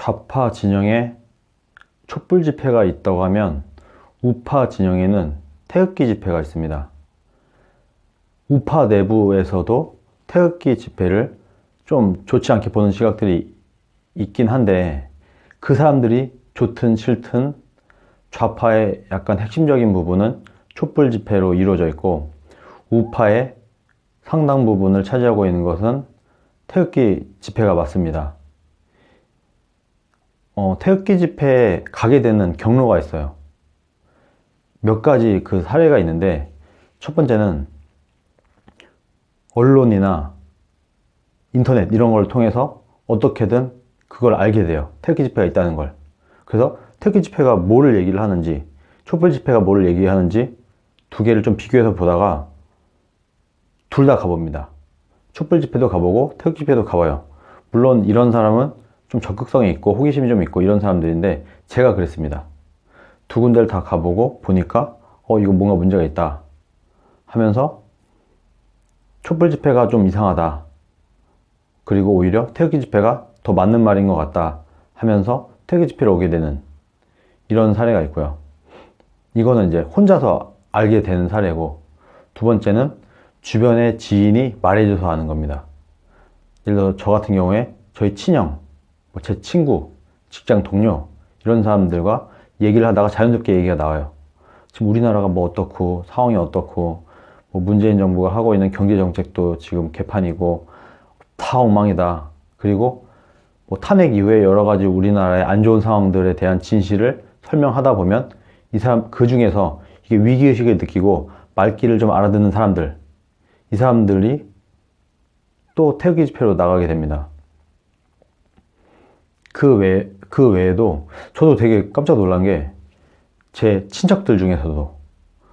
좌파 진영에 촛불 집회가 있다고 하면 우파 진영에는 태극기 집회가 있습니다. 우파 내부에서도 태극기 집회를 좀 좋지 않게 보는 시각들이 있긴 한데, 그 사람들이 좋든 싫든 좌파의 약간 핵심적인 부분은 촛불 집회로 이루어져 있고, 우파의 상당 부분을 차지하고 있는 것은 태극기 집회가 맞습니다. 태극기 집회에 가게 되는 경로가 있어요. 몇 가지 그 사례가 있는데, 첫 번째는 언론이나 인터넷 이런 걸 통해서 어떻게든 그걸 알게 돼요. 태극기 집회가 있다는 걸. 그래서 태극기 집회가 뭐를 얘기를 하는지, 촛불 집회가 뭐를 얘기하는지 두 개를 좀 비교해서 보다가 둘 다 가봅니다. 촛불 집회도 가보고 태극기 집회도 가봐요. 물론 이런 사람은 좀 적극성이 있고 호기심이 좀 있고 이런 사람들인데, 제가 그랬습니다. 두 군데를 다 가보고 보니까 이거 뭔가 문제가 있다 하면서 촛불 집회가 좀 이상하다, 그리고 오히려 태극기 집회가 더 맞는 말인 것 같다 하면서 태극기 집회로 오게 되는 이런 사례가 있고요. 이거는 이제 혼자서 알게 되는 사례고, 두 번째는 주변의 지인이 말해줘서 아는 겁니다. 예를 들어 저 같은 경우에 저희 친형, 제 친구, 직장 동료 이런 사람들과 얘기를 하다가 자연스럽게 얘기가 나와요. 지금 우리나라가 뭐 어떻고 상황이 어떻고, 뭐 문재인 정부가 하고 있는 경제 정책도 지금 개판이고 다 엉망이다. 그리고 뭐 탄핵 이후에 여러 가지 우리나라의 안 좋은 상황들에 대한 진실을 설명하다 보면 이 사람, 그 중에서 이게 위기의식을 느끼고 말귀를 좀 알아듣는 사람들, 이 사람들이 또 태극기 집회로 나가게 됩니다. 그 외에도 저도 되게 깜짝 놀란 게, 제 친척들 중에서도,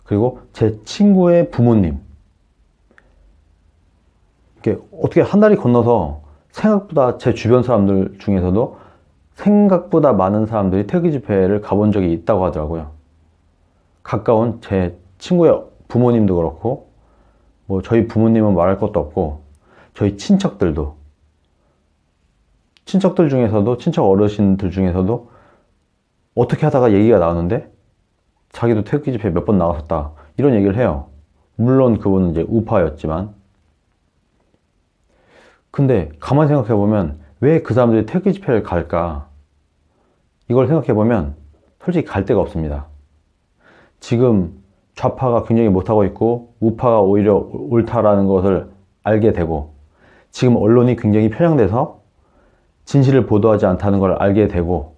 그리고 제 친구의 부모님, 이게 어떻게 한 달이 건너서 생각보다 제 주변 사람들 중에서도 생각보다 많은 사람들이 태극기 집회를 가본 적이 있다고 하더라고요. 가까운 제 친구의 부모님도 그렇고, 뭐 저희 부모님은 말할 것도 없고, 저희 친척들 중에서도, 친척 어르신들 중에서도 어떻게 하다가 얘기가 나오는데 자기도 태극기 집회 몇 번 나갔었다 이런 얘기를 해요. 물론 그분은 이제 우파였지만. 근데 가만히 생각해보면 왜 그 사람들이 태극기 집회를 갈까? 이걸 생각해보면 솔직히 갈 데가 없습니다. 지금 좌파가 굉장히 못하고 있고 우파가 오히려 옳다라는 것을 알게 되고, 지금 언론이 굉장히 편향돼서 진실을 보도하지 않다는 걸 알게 되고,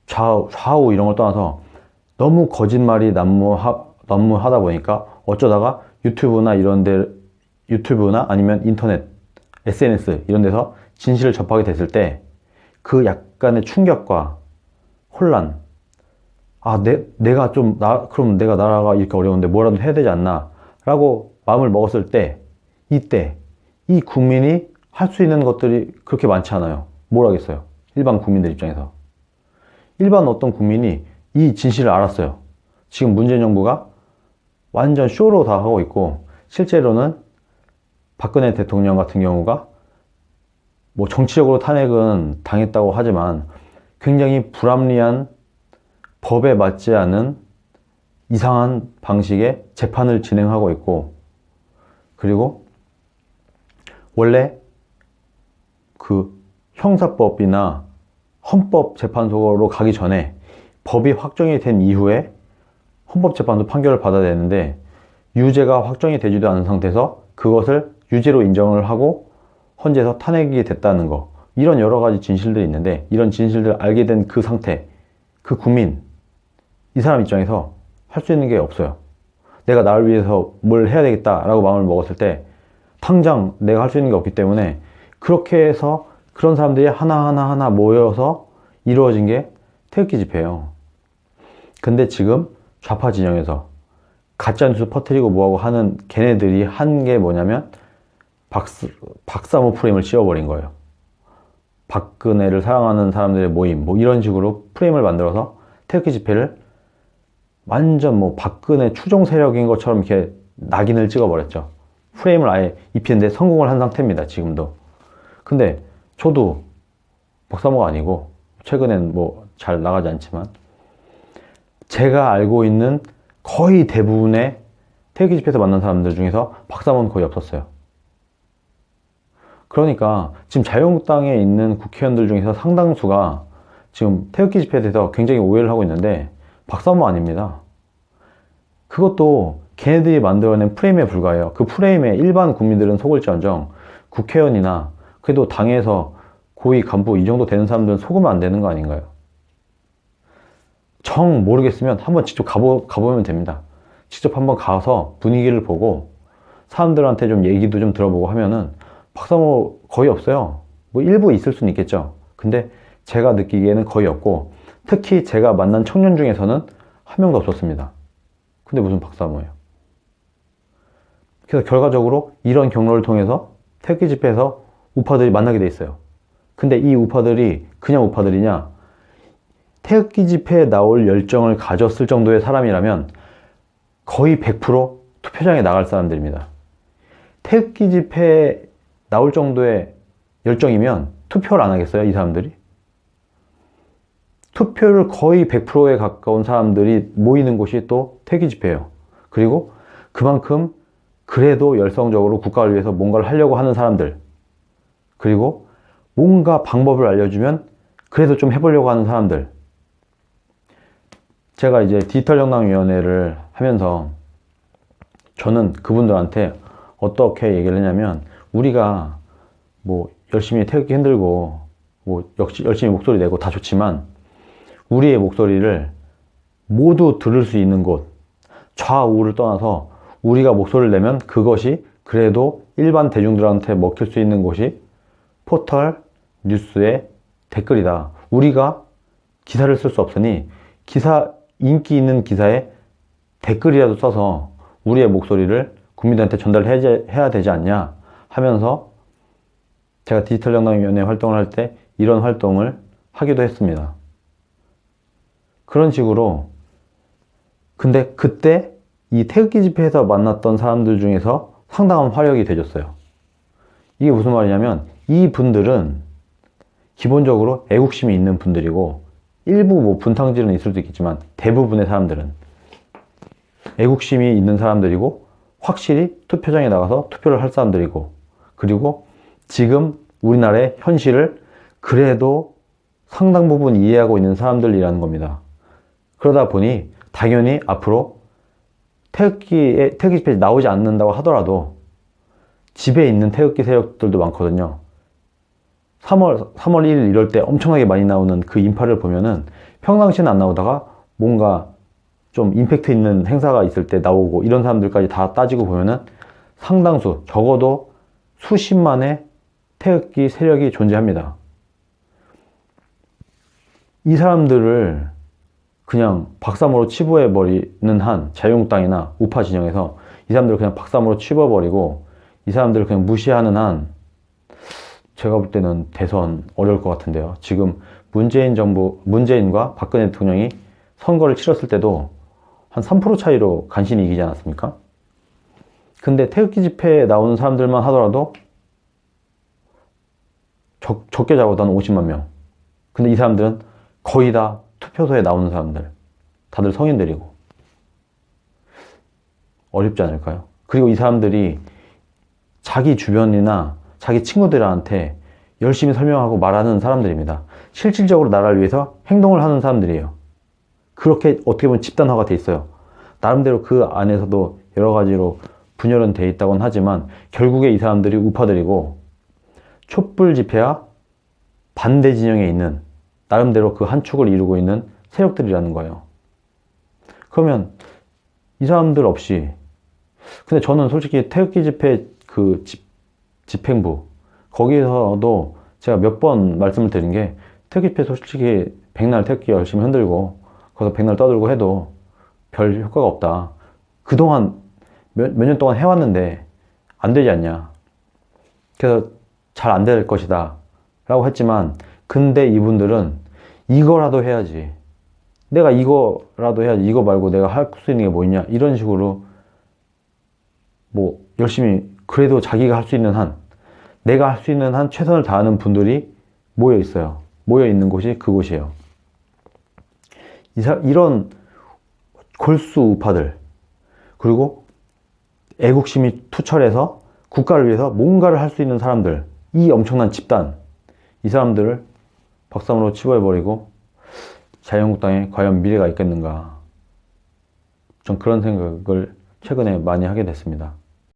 좌우 이런 걸 떠나서 너무 거짓말이 난무하다 보니까 어쩌다가 유튜브나 아니면 인터넷, SNS 이런 데서 진실을 접하게 됐을 때 그 약간의 충격과 혼란, 그럼 내가 나라가 이렇게 어려운데 뭐라도 해야 되지 않나 라고 마음을 먹었을 때, 이때 이 국민이 할 수 있는 것들이 그렇게 많지 않아요. 뭘 하겠어요? 일반 국민들 입장에서. 일반 어떤 국민이 이 진실을 알았어요. 지금 문재인 정부가 완전 쇼로 다 하고 있고, 실제로는 박근혜 대통령 같은 경우가 뭐 정치적으로 탄핵은 당했다고 하지만 굉장히 불합리한, 법에 맞지 않은 이상한 방식의 재판을 진행하고 있고, 그리고 원래 그 형사법이나 헌법재판소로 가기 전에 법이 확정이 된 이후에 헌법재판소 판결을 받아야 되는데, 유죄가 확정이 되지도 않은 상태에서 그것을 유죄로 인정을 하고 헌재에서 탄핵이 됐다는 거, 이런 여러 가지 진실들이 있는데, 이런 진실들을 알게 된 그 상태, 그 국민, 이 사람 입장에서 할 수 있는 게 없어요. 내가 나를 위해서 뭘 해야 되겠다라고 마음을 먹었을 때 당장 내가 할 수 있는 게 없기 때문에, 그렇게 해서 그런 사람들이 하나하나 모여서 이루어진 게 태극기 집회예요. 근데 지금 좌파 진영에서 가짜뉴스 퍼뜨리고 뭐하고 하는 걔네들이 한 게 뭐냐면 박사모 프레임을 씌워버린 거예요. 박근혜를 사랑하는 사람들의 모임, 뭐 이런 식으로 프레임을 만들어서 태극기 집회를 완전 뭐 박근혜 추종 세력인 것처럼 이렇게 낙인을 찍어버렸죠. 프레임을 아예 입히는데 성공을 한 상태입니다, 지금도. 근데 저도 박사모가 아니고 최근엔 뭐 잘 나가지 않지만 제가 알고 있는 거의 대부분의 태극기 집회에서 만난 사람들 중에서 박사모는 거의 없었어요. 그러니까 지금 자유한국당에 있는 국회의원들 중에서 상당수가 지금 태극기 집회에 대해서 굉장히 오해를 하고 있는데 박사모 아닙니다. 그것도 걔네들이 만들어낸 프레임에 불과해요. 그 프레임에 일반 국민들은 속을지언정 국회의원이나 그래도 당에서 고위 간부 이 정도 되는 사람들은 속으면 안 되는 거 아닌가요? 정 모르겠으면 한번 직접 가보면 됩니다. 직접 한번 가서 분위기를 보고 사람들한테 좀 얘기도 좀 들어보고 하면은 박사모 거의 없어요. 뭐 일부 있을 수는 있겠죠. 근데 제가 느끼기에는 거의 없고 특히 제가 만난 청년 중에서는 한 명도 없었습니다. 근데 무슨 박사모예요. 그래서 결과적으로 이런 경로를 통해서 태극기 집회에서 우파들이 만나게 돼 있어요. 근데 이 우파들이 그냥 우파들이냐? 태극기 집회에 나올 열정을 가졌을 정도의 사람이라면 거의 100% 투표장에 나갈 사람들입니다. 태극기 집회에 나올 정도의 열정이면 투표를 안 하겠어요, 이 사람들이? 투표를 거의 100%에 가까운 사람들이 모이는 곳이 또 태극기 집회예요. 그리고 그만큼 그래도 열성적으로 국가를 위해서 뭔가를 하려고 하는 사람들, 그리고 뭔가 방법을 알려주면 그래도 좀 해보려고 하는 사람들. 제가 이제 디지털정당위원회를 하면서 저는 그분들한테 어떻게 얘기를 했냐면 우리가 뭐 열심히 태극기 흔들고 뭐 열심히 목소리 내고 다 좋지만 우리의 목소리를 모두 들을 수 있는 곳, 좌우를 떠나서 우리가 목소리를 내면 그것이 그래도 일반 대중들한테 먹힐 수 있는 곳이 포털, 뉴스의 댓글이다. 우리가 기사를 쓸 수 없으니 인기 있는 기사에 댓글이라도 써서 우리의 목소리를 국민들한테 전달해야 되지 않냐 하면서 제가 디지털정당위원회 활동을 할 때 이런 활동을 하기도 했습니다. 그런 식으로 근데 그때 이 태극기 집회에서 만났던 사람들 중에서 상당한 화력이 되졌어요. 이게 무슨 말이냐면 이 분들은 기본적으로 애국심이 있는 분들이고 일부 뭐 분탕질은 있을 수도 있겠지만 대부분의 사람들은 애국심이 있는 사람들이고 확실히 투표장에 나가서 투표를 할 사람들이고 그리고 지금 우리나라의 현실을 그래도 상당 부분 이해하고 있는 사람들이라는 겁니다. 그러다 보니 당연히 앞으로 태극기 집회에 나오지 않는다고 하더라도 집에 있는 태극기 세력들도 많거든요. 3월 1일 이럴 때 엄청나게 많이 나오는 그 인파를 보면은 평상시는 안 나오다가 뭔가 좀 임팩트 있는 행사가 있을 때 나오고 이런 사람들까지 다 따지고 보면은 상당수, 적어도 수십만의 태극기 세력이 존재합니다. 이 사람들을 그냥 박사모로 치부해버리는 한 자유한국당이나 우파 진영에서 이 사람들을 그냥 박사모로 치부해버리고 이 사람들을 그냥 무시하는 한 제가 볼 때는 대선 어려울 것 같은데요. 지금 문재인과 박근혜 대통령이 선거를 치렀을 때도 한 3% 차이로 간신히 이기지 않았습니까? 근데 태극기 집회에 나오는 사람들만 하더라도 적게 잡아도 한 50만 명. 근데 이 사람들은 거의 다 투표소에 나오는 사람들. 다들 성인들이고. 어렵지 않을까요? 그리고 이 사람들이 자기 주변이나 자기 친구들한테 열심히 설명하고 말하는 사람들입니다. 실질적으로 나라를 위해서 행동을 하는 사람들이에요. 그렇게 어떻게 보면 집단화가 돼 있어요. 나름대로 그 안에서도 여러 가지로 분열은 돼 있다고는 하지만 결국에 이 사람들이 우파들이고 촛불 집회와 반대 진영에 있는 나름대로 그 한 축을 이루고 있는 세력들이라는 거예요. 그러면 이 사람들 없이 근데 저는 솔직히 태극기 집회 그 집행부 거기서도 제가 몇 번 말씀을 드린 게 태극기 집회 솔직히 백날 태극기 열심히 흔들고 거기서 백날 떠들고 해도 별 효과가 없다. 그동안 몇 년 동안 해왔는데 안 되지 않냐. 그래서 잘 안 될 것이다 라고 했지만 근데 이분들은 이거라도 해야지. 내가 이거라도 해야지. 이거 말고 내가 할 수 있는 게 뭐 있냐. 이런 식으로 뭐 열심히 그래도 자기가 할 수 있는 한 내가 할 수 있는 한 최선을 다하는 분들이 모여 있어요. 모여 있는 곳이 그곳이에요. 이런 골수 우파들, 그리고 애국심이 투철해서 국가를 위해서 뭔가를 할 수 있는 사람들, 이 엄청난 집단, 이 사람들을 박살으로 치부해버리고 자유한국당에 과연 미래가 있겠는가, 전 그런 생각을 최근에 많이 하게 됐습니다.